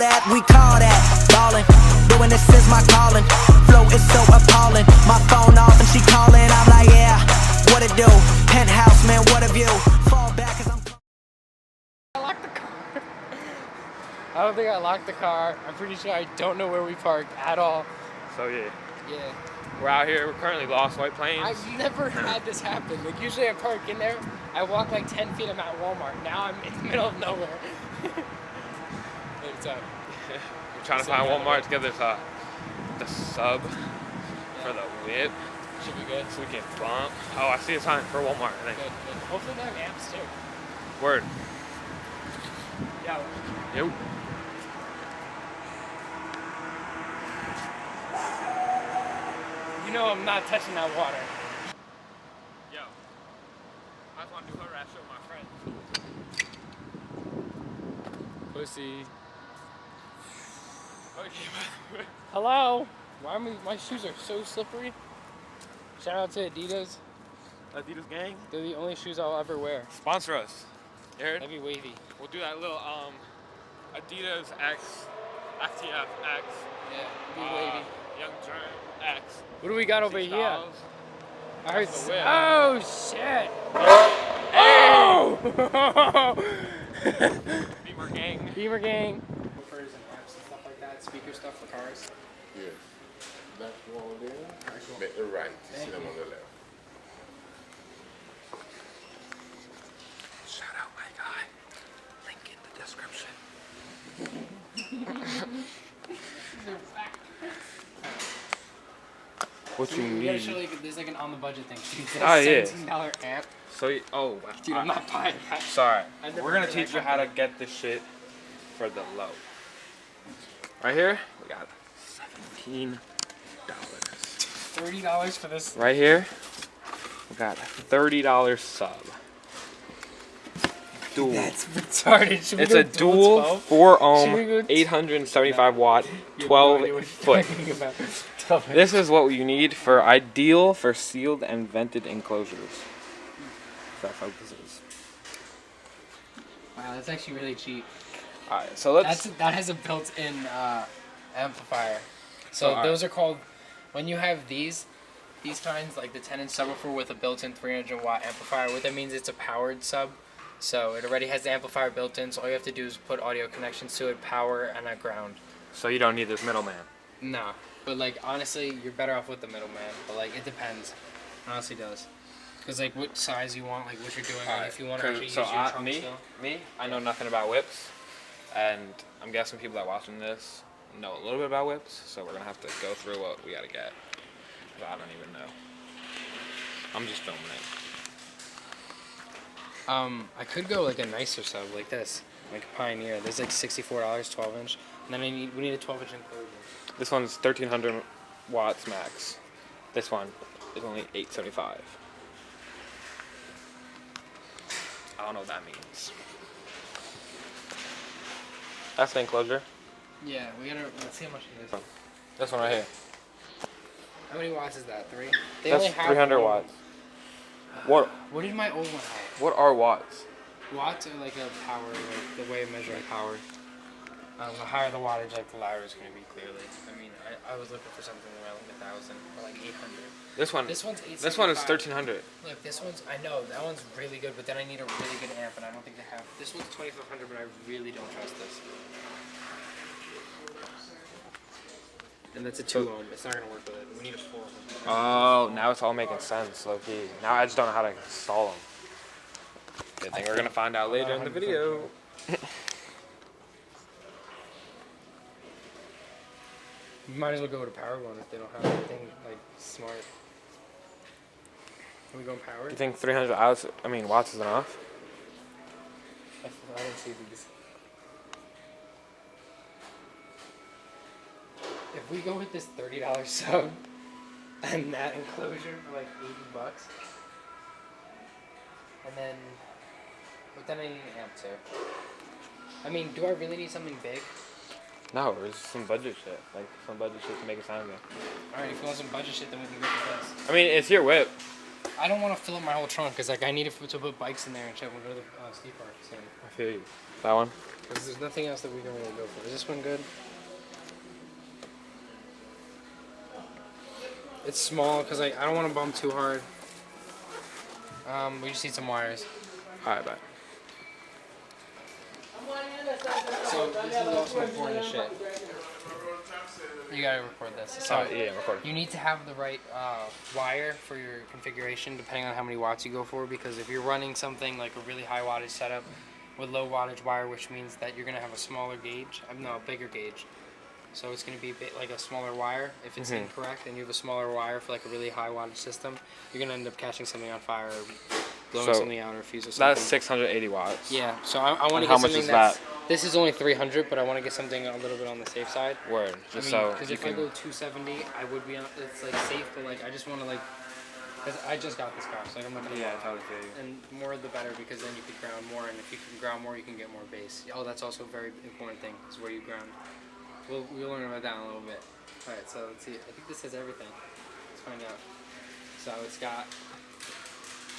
that, we call that ballin'. Doing this is my calling. Flow is so appalling. My phone off and she calling. I'm like, yeah, what it do? Penthouse, man, what a view. Fall back cause I'm... I locked the car. I don't think I locked the car. I'm pretty sure I don't know where we parked at all. So yeah. Yeah. We're out here. We're currently lost White Plains. I've never had this happen. Like usually I park in there. I walk like 10 feet. I'm at Walmart. Now I'm in the middle of nowhere. What's up? We're trying to find Walmart to get this the sub for the whip. Should be good. So we can bump. Oh, I see a sign for Walmart. I think. Good, good. Hopefully they have amps too. Word. Yo. Yo. You know I'm not touching that water. Yo. I just want to do her ass show with my friends. Pussy. Hello. Why are my shoes are so slippery? Shout out to Adidas. Adidas gang. They're the only shoes I'll ever wear. Sponsor us. You heard? That'd be wavy. We'll do that little Adidas X, FTF X. Yeah, it'd be wavy. Young Germ X. What do we got over here? I heard. That's the whip. Oh shit! Hey! Beamer gang. Beamer gang. Woofers and amps and stuff like that. Speaker stuff for cars. Yes. That wall there. Make the right. You see them on the left. Shout out my guy. Link in the description. What you You gotta need? show like there's like an on the budget thing. Dude, Oh, yeah. $17 amp. So, oh, Dude, I'm not buying that. sorry. I've never We're gonna heard of teach that you how to company. get this shit for the low. Right here, we got $17. $30 for this. Right here, we got $30 sub. Dual. That's retarded. Should we It's go a dual 12? 4 Should we ohm, go 875 watt, You have no 12 idea what you're foot. talking about. Tell me. This is what you need for ideal for sealed and vented enclosures. That focuses. Wow, that's actually really cheap. Alright, so let's. That has a built-in amplifier. So alright. those are called, when you have these kinds, like the 10-inch subwoofer with a built-in 300 watt amplifier, what that means it's a powered sub. So it already has the amplifier built in, so all you have to do is put audio connections to it, power, and a ground. So you don't need this middleman. No, but like honestly, you're better off with the middleman. But like it depends, it honestly does. Cause like what size you want, like what you're doing, like, if you want to actually use your trunk still. I know nothing about whips, and I'm guessing people that are watching this know a little bit about whips, so we're gonna have to go through what we gotta get. 'Cause I don't even know. I'm just filming it. I could go like a nicer sub like this, like Pioneer. There's like $64, 12-inch, and then we need a 12-inch enclosure. This one's 1300 watts max. This one is only 875. I don't know what that means. That's the enclosure. Yeah, let's see how much it is. This one right here. How many watts is that? 3? That's 300 watts. What What did my old one have? What are watts? Watts are like a power, like the way of measuring power. The higher the wattage, like the louder it's gonna be. Clearly, I mean, I was looking for something around like 1,000 or like 800. This one's 875. This one is 1300. Look, this one's, I know that one's really good, but then I need a really good amp, and I don't think they have. This one's 2,500, but I really don't trust this. And that's a 2 ohm. It's not gonna work with it. We need a 4 ohm. Oh, now it's all making sense, low key. Now I just don't know how to install them. Good thing we're gonna find out later in the video. You might as well go with a power one if they don't have anything like smart. Are we going powered? You think 300 watts is enough? I don't see these. If we go with this $30 sub and that enclosure for like $80, and then, but then I need an amp too. I mean, do I really need something big? No, it's some budget shit. Like some budget shit to make it sound good. Alright, if you want some budget shit, then we can go for this. I mean, it's your whip. I don't want to fill up my whole trunk because like I need to put bikes in there and shit when we go to the skate park soon. I feel you. That one? Because there's nothing else that we can really go for. Is this one good? It's small because I don't want to bump too hard. We just need some wires. Alright, bye. So this is also important as shit. You gotta record this. So Yeah, record. you need to have the right wire for your configuration depending on how many watts you go for, because if you're running something like a really high wattage setup with low wattage wire, which means that you're gonna have a smaller gauge, no, a bigger gauge. So it's gonna be like a smaller wire. If it's incorrect and you have a smaller wire for like a really high wattage system, you're gonna end up catching something on fire or blowing something out or a fuse or something. That's 680 watts. Yeah, so I want to how get much something is that's... that? This is only 300, but I want to get something a little bit on the safe side. Word. Just Because if I go 270, I would be on... It's like safe, but like I just want to like... Because I just got this car, so like, I'm not going to... Yeah, I totally feel you. And more the better, because then you could ground more, and if you can ground more, you can get more bass. Oh, that's also a very important thing, is where you ground. We'll learn about that in a little bit. Alright, so let's see. I think this has everything. Let's find out. So it's got...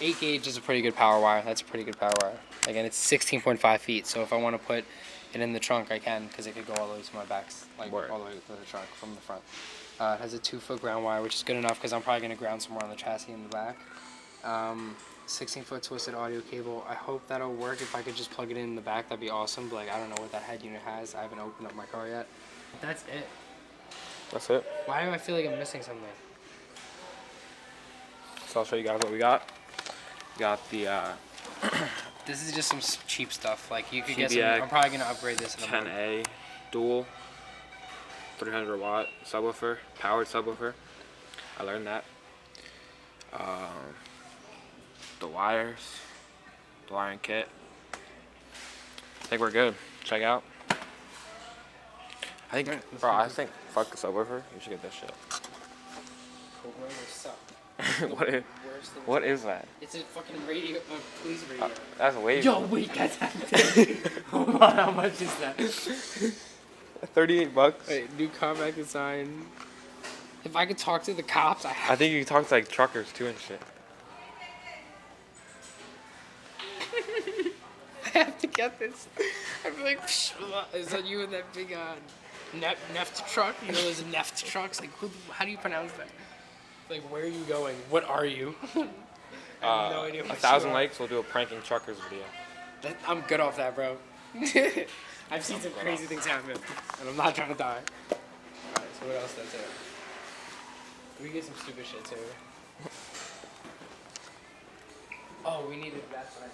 8 gauge is a pretty good power wire. That's a pretty good power wire. Again, it's 16.5 feet, so if I want to put it in the trunk, I can, because it could go all the way to my backs, like all the way to the trunk from the front. It has a 2-foot ground wire, which is good enough because I'm probably going to ground somewhere on the chassis in the back. 16-foot twisted audio cable. I hope that'll work. If I could just plug it in the back, that'd be awesome. But like, I don't know what that head unit has. I haven't opened up my car yet. That's it. That's it. Why do I feel like I'm missing something? So I'll show you guys what we got. We got the This is just some cheap stuff. Like you could get PBX some. I'm probably gonna upgrade this in a month. 10A dual 300 watt subwoofer, powered subwoofer. I learned that. The wires, the wiring kit. I think we're good. Check out. I think, I think fuck the subwoofer. You should get this shit. What is that? It's a fucking radio, police radio. That's way. Yo, wait, that's hold on, how much is that? $38. Wait, new compact design. If I could talk to the cops, I think you can talk to like truckers too and shit. I have to get this. I feel like, is that you in that big Neft truck? You know, there's a Neft trucks. Like, how do you pronounce that? Like, where are you going? What are you? I have no idea what 1,000 likes, we'll do a pranking truckers video. I'm good off that, bro. I've seen some crazy things happen, and I'm not trying to die. Alright, so what else does it? We get some stupid shit too. Oh, we needed that side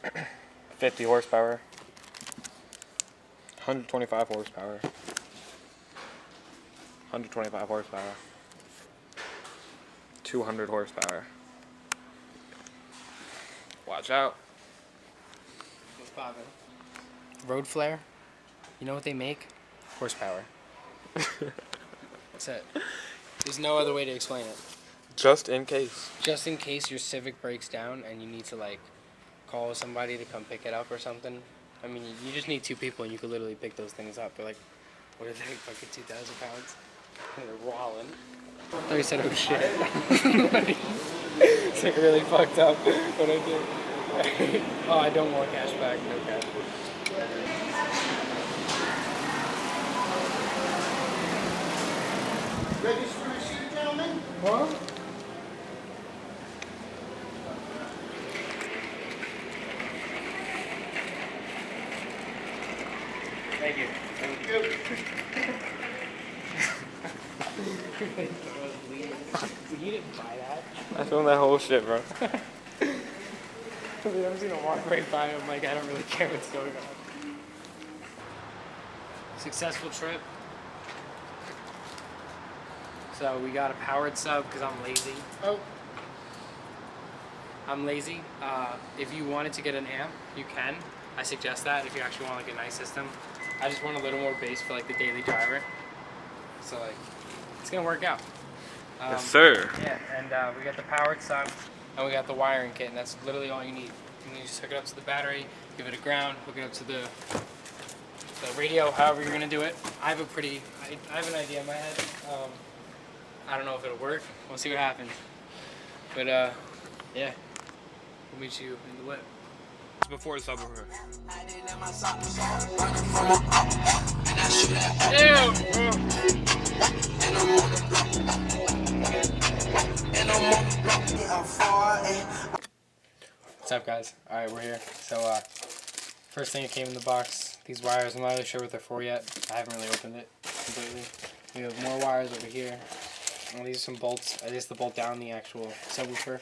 video. 50 horsepower. 125 horsepower. 125 horsepower. 200 horsepower. Watch out. What's poppin'? Road flare? You know what they make? Horsepower. That's it. There's no other way to explain it. Just in case. Just in case your Civic breaks down and you need to like call somebody to come pick it up or something. I mean, you just need 2 people and you could literally pick those things up. They're like, what are they, fucking 2,000 pounds? And they're rolling. I thought you said, oh shit. It's like really fucked up what I did. Oh, I don't want cash back, no cash. Ready for the receipt, gentlemen? What? Thank you. Thank you. You didn't buy that. I filmed that whole shit, bro. I've never seen a walk right by. I'm like, I don't really care what's going on. Successful trip. So we got a powered sub because I'm lazy. Oh. I'm lazy. If you wanted to get an amp, you can. I suggest that if you actually want like a nice system. I just want a little more bass for like the daily driver. So like, it's gonna work out. Yes, sir. Yeah, and we got the powered sub, and we got the wiring kit, and that's literally all you need. You just hook it up to the battery, give it a ground, hook it up to the So radio, however you're gonna do it. I have an idea in my head. I don't know if it'll work. We'll see what happens. But yeah, we'll meet you in the whip. It's before the subwoofer. What's up, guys? All right, we're here. So first thing that came in the box, these wires. I'm not really sure what they're for yet. I haven't really opened it completely. We have more wires over here. And these are some bolts. I just to bolt down the actual subwoofer.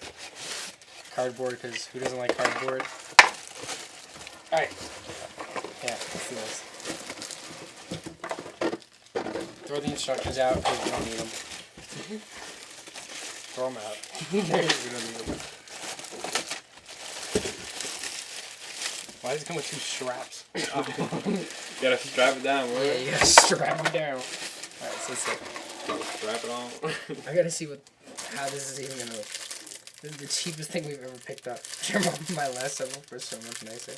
Cardboard, because who doesn't like cardboard? All right. Yeah, let's do this. Throw the instructions out because we don't need them. Throw them out. We don't need them. Why does it come with 2 straps? You gotta strap it down, bro. Yeah, you gotta strap it down. Alright, so let's see. Strap it on. I gotta see how this is even gonna look. This is the cheapest thing we've ever picked up. My last subwoofer was so much nicer.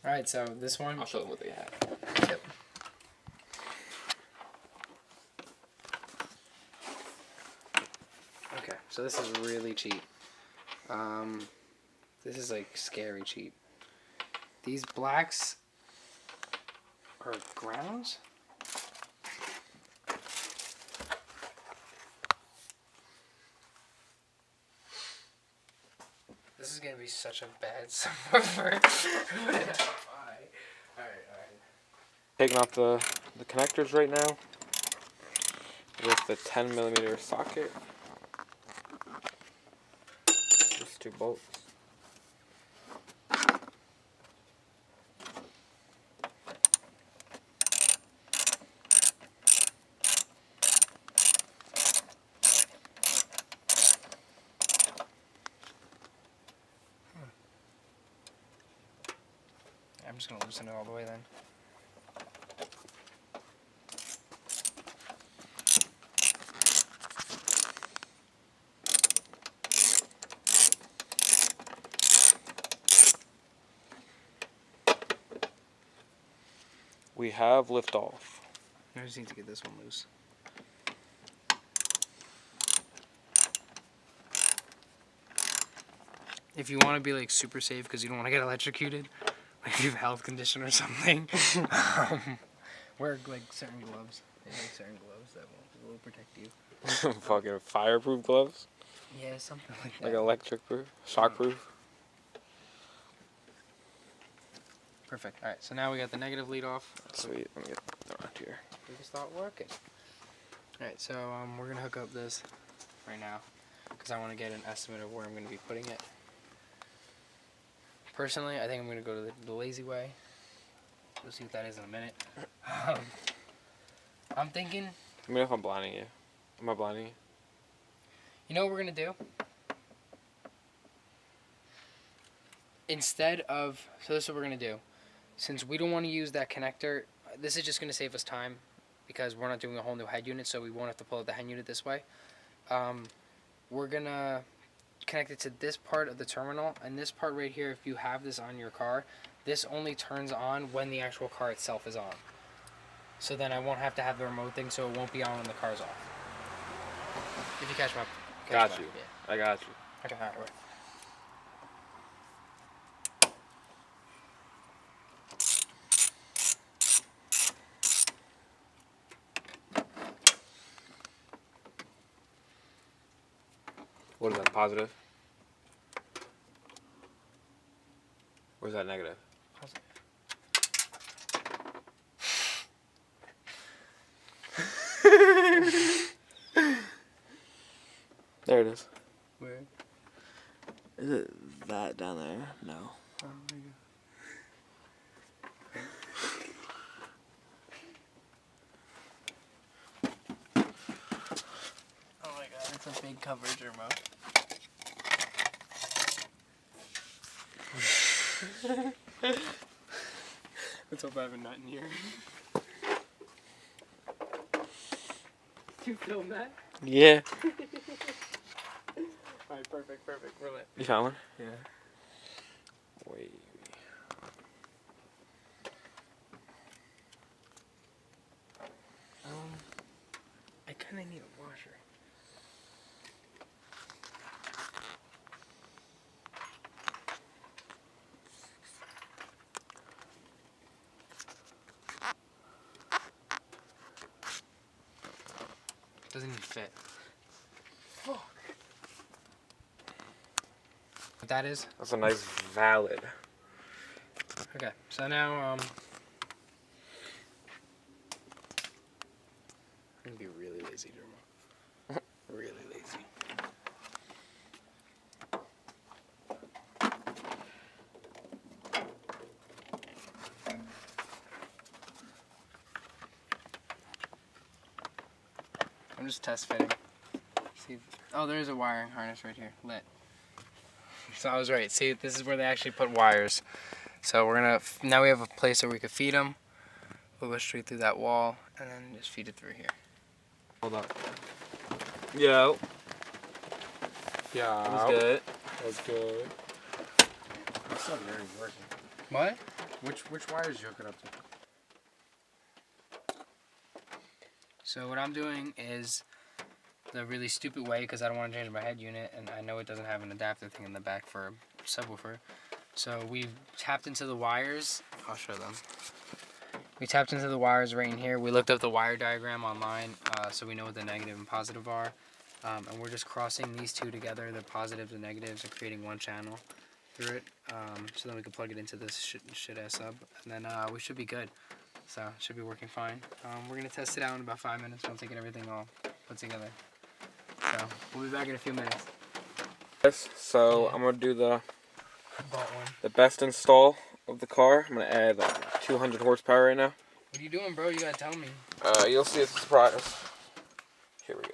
Alright, so this one. I'll show them what they have. Yep. Okay, so this is really cheap. This is like scary cheap. These blacks are grounds? This is gonna be such a bad subwoofer. What did I buy? Alright. Taking off the connectors right now with the 10mm socket. Just 2 bolts. I'm just gonna loosen it all the way then. We have liftoff. I just need to get this one loose. If you want to be like super safe because you don't want to get electrocuted, like if you have a health condition or something, wear like certain gloves. There's like certain gloves that will protect you. Fucking fireproof gloves. Yeah, something like that. Like electric proof, shock proof. Perfect. Alright, so now we got the negative lead off. Sweet. Let me get that around here. We can start working. Alright, so we're going to hook up this right now because I want to get an estimate of where I'm going to be putting it. Personally, I think I'm going to go to the lazy way. We'll see what that is in a minute. I'm thinking... Let me know if I'm blinding you. Am I blinding you? You know what we're going to do? Instead of... So this is what we're going to do. Since we don't want to use that connector, this is just going to save us time because we're not doing a whole new head unit, so we won't have to pull out the head unit this way. We're going to connect it to this part of the terminal, and this part right here, if you have this on your car, this only turns on when the actual car itself is on. So then I won't have to have the remote thing, so it won't be on when the car's off. If you catch my... Got you. Yeah. I got you. Okay, alright, wait. What is that, positive? Or is that negative? Positive. There it is. Where? Is it that down there? No. Oh my god. Oh my god, it's a big coverage remote. Let's hope I have a nut in here. Did you film that? Yeah. Alright, perfect. Roll it. You found one? Yeah. Wait. And they need a washer. Doesn't even fit. Fuck. What that is? That's a nice valid. Okay, so now I'm gonna be really lazy, Jermo. Really lazy. I'm just test fitting. See, oh, there's a wiring harness right here, lit. So I was right. See, this is where they actually put wires. So we're gonna, now we have a place where we could feed them. We'll go straight through that wall and then just feed it through here. Hold up. Yo. Yeah. That was good. That's good. What's up, man? Working. What? Which wires you hooking up to? So what I'm doing is the really stupid way, because I don't want to change my head unit, and I know it doesn't have an adapter thing in the back for a subwoofer. So we tapped into the wires. I'll show them. We tapped into the wires right in here. We looked up the wire diagram online, so we know what the negative and positive are. And we're just crossing these two together, the positives and negatives, and creating one channel through it. So then we can plug it into this shit-ass sub, and then we should be good. So it should be working fine. We're going to test it out in about 5 minutes once I get everything all put together. So we'll be back in a few minutes. So I'm gonna do the best install of the car. I'm gonna add like 200 horsepower right now. What are you doing, bro? You gotta tell me. You'll see it's a surprise. Here we go.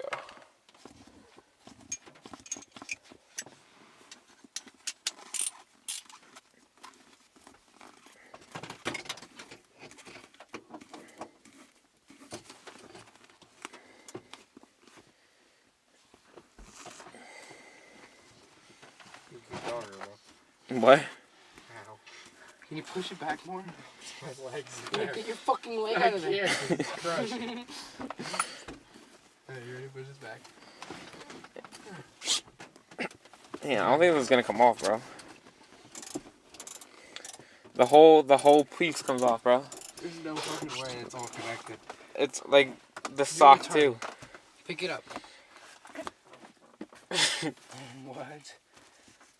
What? Ow. Can you push it back more? My legs. Get your fucking leg out of there. It's crushed. Hey, you ready to push this back? Yeah, I don't think this is gonna come off, bro. The whole piece comes off, bro. There's no fucking way it's all connected. It's like the sock turn. too. Pick it up. What?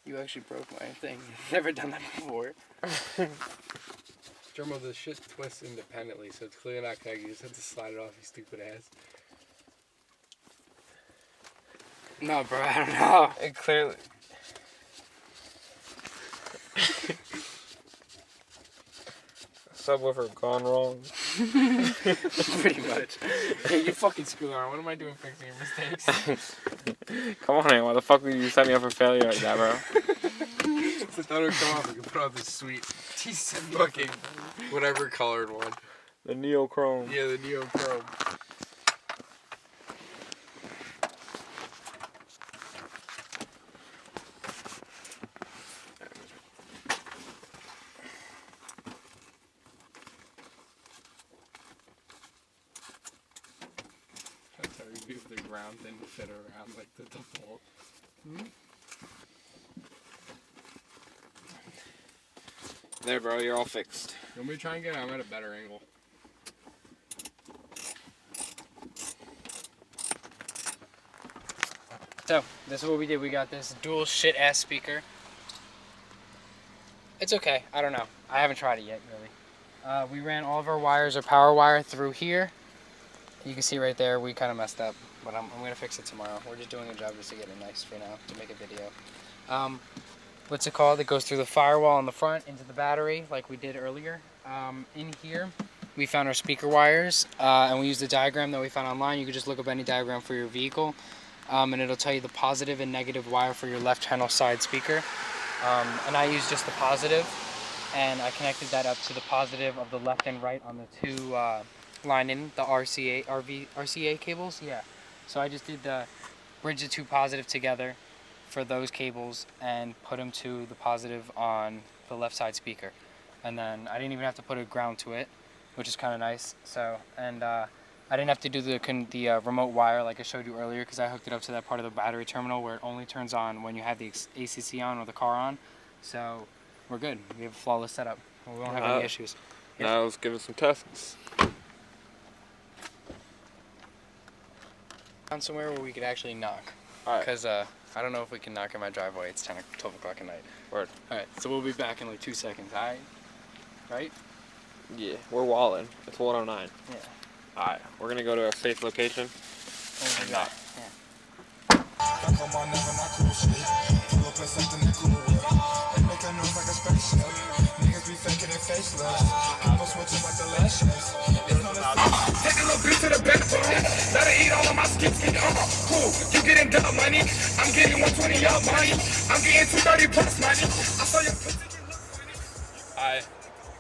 You actually broke my thing. Never done that before. Jermo, the shit twists independently, so it's clearly not connected. You just have to slide it off, you stupid ass. No, bro, I don't know. It clearly. Subwoofer gone wrong. Pretty much. Hey, you fucking screw around. What am I doing fixing your mistakes? Come on, man. Why the fuck would you set me up for failure like that, bro? So I thought it would come off. We could put on this sweet fucking whatever colored one. The neochrome. Yeah, the neochrome. That's how we do the ground didn't fit around like the default. There, bro. You're all fixed. You want me to try and get it? I'm at a better angle. So, this is what we did. We got this dual shit-ass speaker. It's okay. I don't know. I haven't tried it yet, really. We ran all of our wires, our power wire, through here. You can see right there, we kind of messed up. But I'm going to fix it tomorrow. We're just doing a job just to get it nice for now, to make a video. What's it called? It goes through the firewall on the front into the battery, like we did earlier. In here, we found our speaker wires, and we used the diagram that we found online. You can just look up any diagram for your vehicle, and it'll tell you the positive and negative wire for your left channel side speaker. And I used just the positive, and I connected that up to the positive of the left and right on the two line in the RCA cables. Yeah. So I just did the bridge the two positive together for those cables and put them to the positive on the left side speaker. And then I didn't even have to put a ground to it, which is kind of nice. So, and I didn't have to do the remote wire like I showed you earlier because I hooked it up to that part of the battery terminal where it only turns on when you have the ACC on or the car on. So we're good. We have a flawless setup. We won't have any issues. Now let's give it some tests. Found somewhere where we could actually knock. Alright. Because I don't know if we can knock in my driveway. It's 12 o'clock at night. Word. Alright, so we'll be back in like 2 seconds. Alright? Right? Yeah, we're walling. It's 109. Yeah. Alright, we're gonna go to a safe location and knock. Take a little bit to the backbone. Let her eat all of my skits. Cool, you getting dumb money. I'm getting 120 up money. I'm getting 230 plus money. I saw your pussy get look funny. Alright,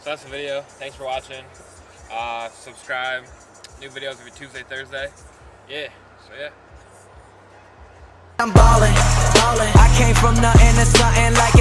so that's the video. Thanks for watching. Subscribe. New videos every Tuesday, Thursday. Yeah, so yeah. I'm ballin', ballin'. I came from nothing to something like